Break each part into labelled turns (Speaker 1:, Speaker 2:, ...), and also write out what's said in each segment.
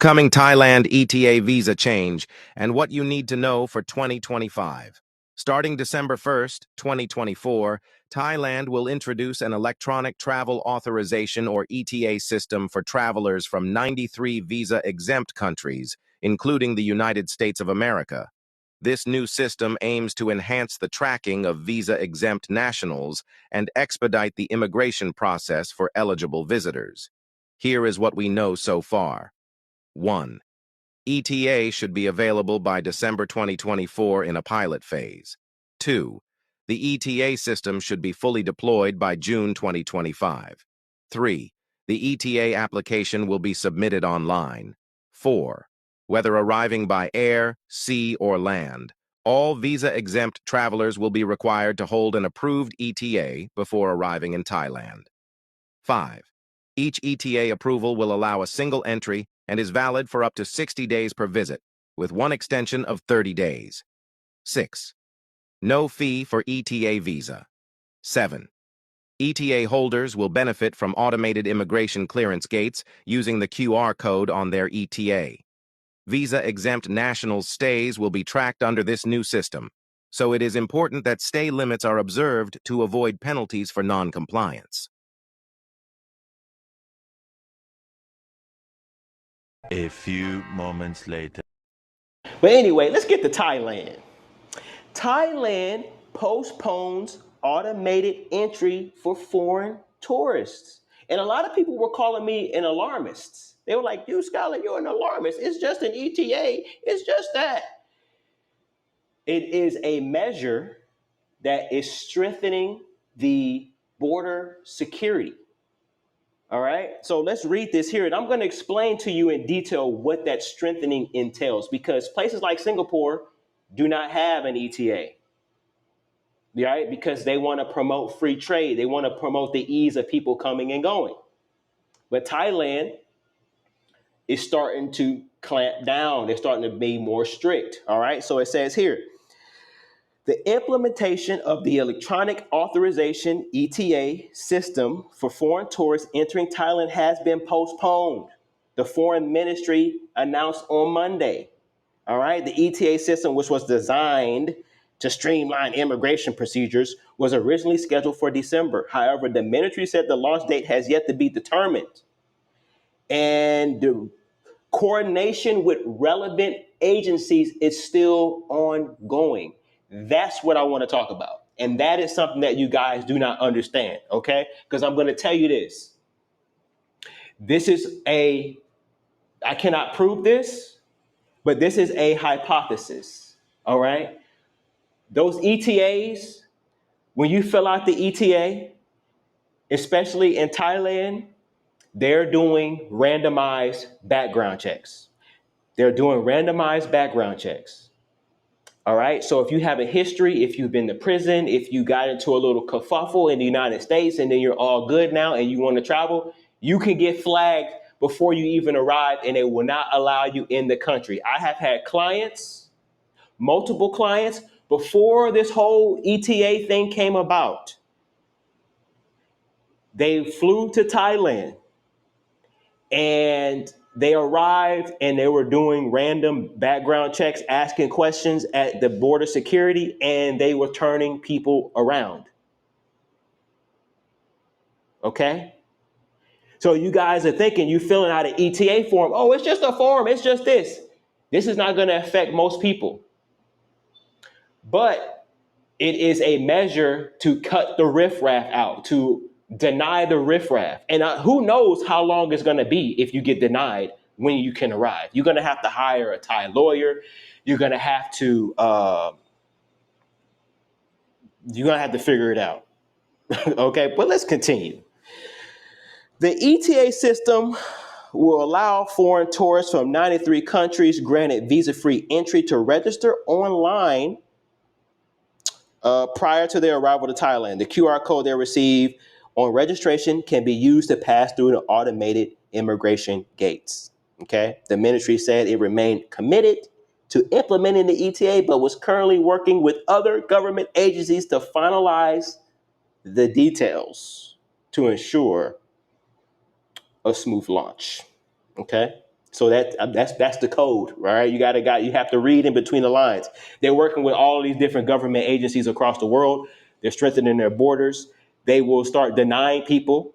Speaker 1: upcoming Thailand ETA visa change and what you need to know for 2025. Starting December 1st, 2024, Thailand will introduce an electronic travel authorization or ETA system for travelers from 93 visa-exempt countries, including the United States of America. This new system aims to enhance the tracking of visa-exempt nationals and expedite the immigration process for eligible visitors. Here is what we know so far. 1. ETA should be available by December 2024 in a pilot phase. 2. The ETA system should be fully deployed by June 2025. 3. The ETA application will be submitted online. 4. Whether arriving by air, sea, or land, all visa-exempt travelers will be required to hold an approved ETA before arriving in Thailand. 5. Each ETA approval will allow a single entry and is valid for up to 60 days per visit, with one extension of 30 days. 6. No fee for ETA visa. 7. ETA holders will benefit from automated immigration clearance gates using the QR code on their ETA. Visa-exempt nationals' stays will be tracked under this new system, so it is important that stay limits are observed to avoid penalties for non-compliance.
Speaker 2: A few moments later.
Speaker 3: But anyway, let's get to Thailand. Thailand postpones automated entry for foreign tourists. And a lot of people were calling me an alarmist. They were like, you, Scholar, you're an alarmist. It's just an ETA. It's just that. It is a measure that is strengthening the border security. All right, so let's read this here, and I'm going to explain to you in detail what that strengthening entails, because places like Singapore do not have an ETA, right? Because they want to promote free trade. They want to promote the ease of people coming and going. But Thailand is starting to clamp down. They're starting to be more strict. All right, so it says here, the implementation of the electronic authorization ETA system for foreign tourists entering Thailand has been postponed. The foreign ministry announced on Monday. All right, the ETA system, which was designed to streamline immigration procedures, was originally scheduled for December. However, the ministry said the launch date has yet to be determined. And the coordination with relevant agencies is still ongoing. That's what I want to talk about. And that is something that you guys do not understand, okay? Because I'm going to tell you this. This is I cannot prove this, but this is a hypothesis, all right? Those ETAs, when you fill out the ETA, especially in Thailand, they're doing randomized background checks. They're doing randomized background checks. All right. So if you have a history, if you've been to prison, if you got into a little kerfuffle in the United States and then you're all good now and you want to travel, you can get flagged before you even arrive and they will not allow you in the country. I have had clients, multiple clients, before this whole ETA thing came about. They flew to Thailand and they arrived and they were doing random background checks, asking questions at the border security, and they were turning people around. Okay? So you guys are thinking you filling out an ETA form. Oh, it's just a form. It's just this. This is not going to affect most people. But it is a measure to cut the riffraff out, to deny the riffraff. And who knows how long it's going to be if you get denied when you can arrive. You're going to have to hire a Thai lawyer. You're going to have to figure it out. Okay, but let's continue. The ETA system will allow foreign tourists from 93 countries granted visa-free entry to register online prior to their arrival to Thailand. The QR code they receive on registration can be used to pass through the automated immigration gates. Okay, the ministry said it remained committed to implementing the ETA, but was currently working with other government agencies to finalize the details to ensure a smooth launch. Okay, So that's the code, right? You have to read in between the lines. They're working with all of these different government agencies across the world. They're strengthening their borders. They will start denying people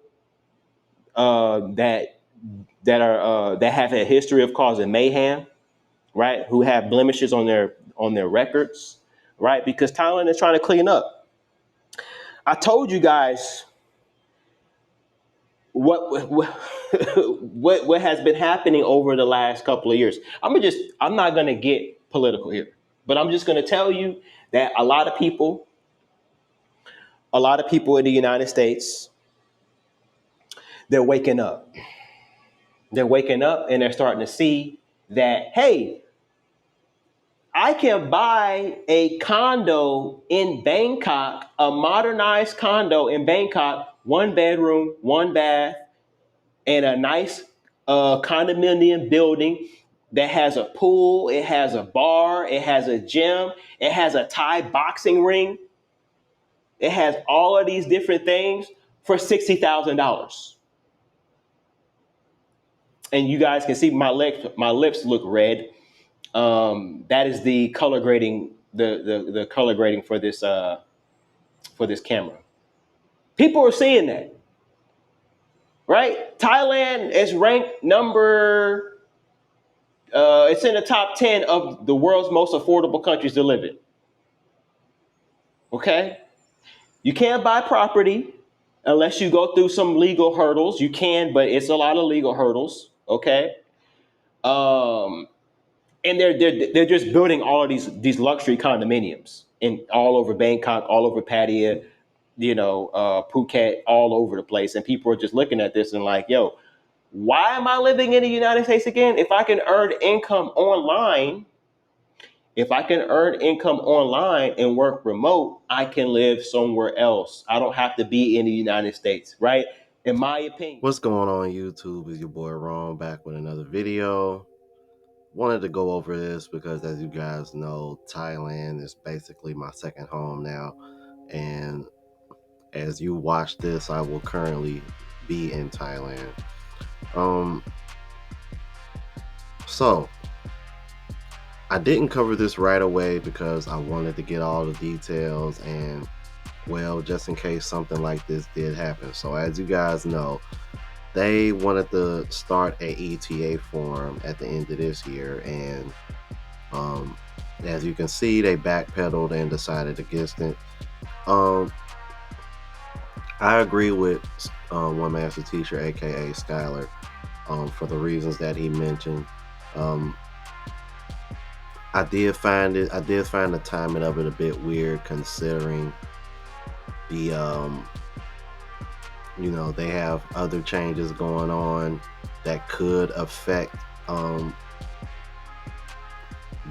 Speaker 3: that have a history of causing mayhem, right? Who have blemishes on their records, right? Because Thailand is trying to clean up. I told you guys what what has been happening over the last couple of years. I'm not gonna get political here, but I'm just gonna tell you that a lot of people in the United States, they're waking up. They're waking up and they're starting to see that, hey, I can buy a condo in Bangkok, a modernized condo in Bangkok, 1 bedroom, 1 bath, and a nice condominium building that has a pool, it has a bar, it has a gym, it has a Thai boxing ring, it has all of these different things for $60,000. And you guys can see my lips look red. That is the color grading, the color grading for this camera. People are seeing that, right? Thailand is ranked number. It's in the top 10 of the world's most affordable countries to live in. Okay, you can't buy property unless you go through some legal hurdles. You can, but it's a lot of legal hurdles. Okay, um, and they're just building all of these luxury condominiums in all over Bangkok, all over Pattaya, Phuket, all over the place, and people are just looking at this and like, yo, why am I living in the United States again? If I can earn income online and work remote, I can live somewhere else. I don't have to be in the United States, right? In my opinion.
Speaker 4: What's going on YouTube? Is your boy Ron back with another video. Wanted to go over this because, as you guys know, Thailand is basically my second home now, and as you watch this, I will currently be in Thailand. So I didn't cover this right away because I wanted to get all the details and, well, just in case something like this did happen. So as you guys know, they wanted to start a ETA forum at the end of this year, and as you can see, they backpedaled and decided against it. I agree with One Master Teacher, aka Skylar, for the reasons that he mentioned. I did find the timing of it a bit weird, considering the they have other changes going on that could affect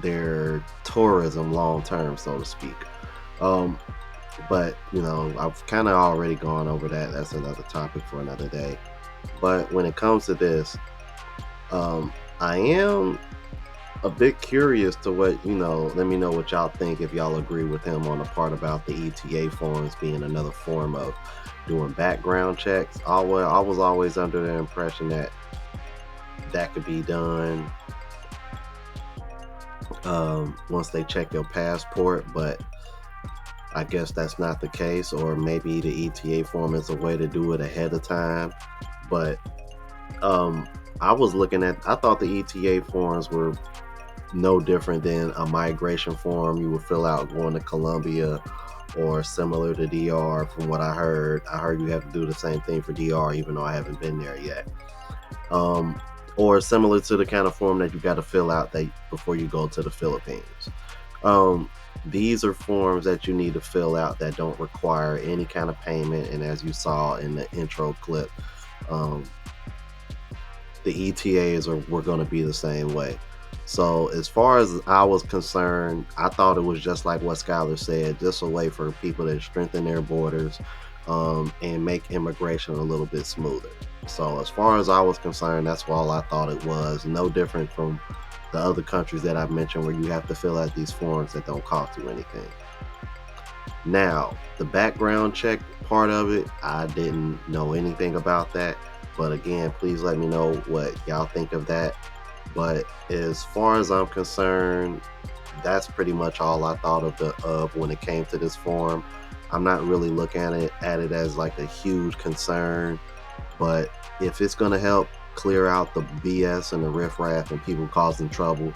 Speaker 4: their tourism long term, so to speak. But I've kind of already gone over that. That's another topic for another day. But when it comes to this, I am a bit curious to what, let me know what y'all think, if y'all agree with him on the part about the ETA forms being another form of doing background checks. I was always under the impression that could be done once they check your passport, but I guess that's not the case, or maybe the ETA form is a way to do it ahead of time. But I thought the ETA forms were no different than a migration form you would fill out going to Colombia, or similar to DR. From what I heard you have to do the same thing for DR, even though I haven't been there yet. Or similar to the kind of form that you got to fill out before you go to the Philippines. These are forms that you need to fill out that don't require any kind of payment, and as you saw in the intro clip, the ETAs were going to be the same way. So as far as I was concerned, I thought it was just like what Skylar said, just a way for people to strengthen their borders and make immigration a little bit smoother. So as far as I was concerned, that's all I thought it was. No different from the other countries that I've mentioned, where you have to fill out these forms that don't cost you anything. Now, the background check part of it, I didn't know anything about that. But again, please let me know what y'all think of that. But as far as I'm concerned, that's pretty much all I thought of when it came to this forum. I'm not really looking at it as like a huge concern, but if it's gonna help clear out the BS and the riffraff and people causing trouble,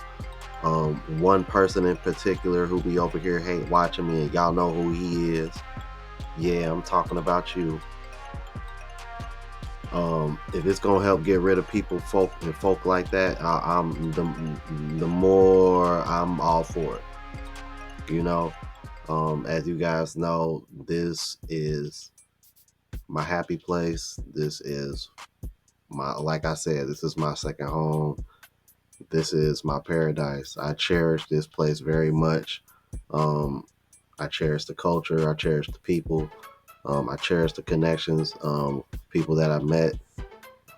Speaker 4: one person in particular who be over here hate watching me, and y'all know who he is. Yeah, I'm talking about you. If it's gonna help get rid of folk like that, I'm the more I'm all for it. You know, as you guys know, this is my happy place. This is like I said, this is my second home. This is my paradise. I cherish this place very much. I cherish the culture. I cherish the people. I cherish the connections. People that I met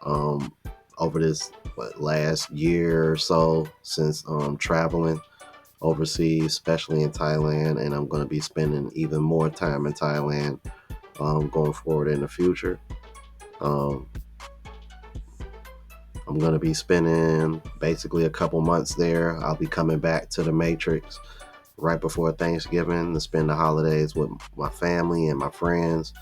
Speaker 4: over this last year or so since traveling overseas, especially in Thailand, and I'm going to be spending even more time in Thailand going forward in the future. I'm going to be spending basically a couple months there. I'll be coming back to the Matrix right before Thanksgiving to spend the holidays with my family and my friends,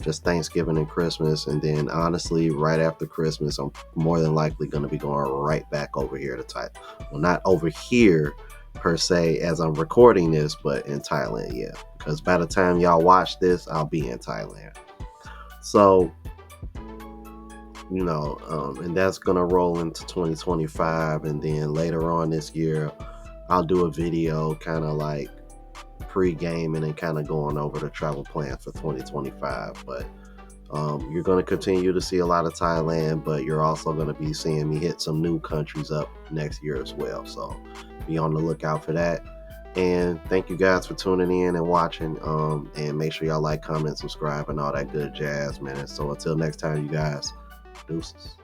Speaker 4: just Thanksgiving and Christmas. And then honestly, right after Christmas, I'm more than likely going to be going right back over here to Thailand. Well, not over here per se as I'm recording this, but in Thailand, yeah. Because by the time y'all watch this, I'll be in Thailand. So, you know, and that's going to roll into 2025. And then later on this year, I'll do a video kind of like pre-gaming and kind of going over the travel plan for 2025. But you're going to continue to see a lot of Thailand, but you're also going to be seeing me hit some new countries up next year as well. So be on the lookout for that. And thank you guys for tuning in and watching. And make sure y'all like, comment, subscribe, and all that good jazz, man. So until next time, you guys, deuces.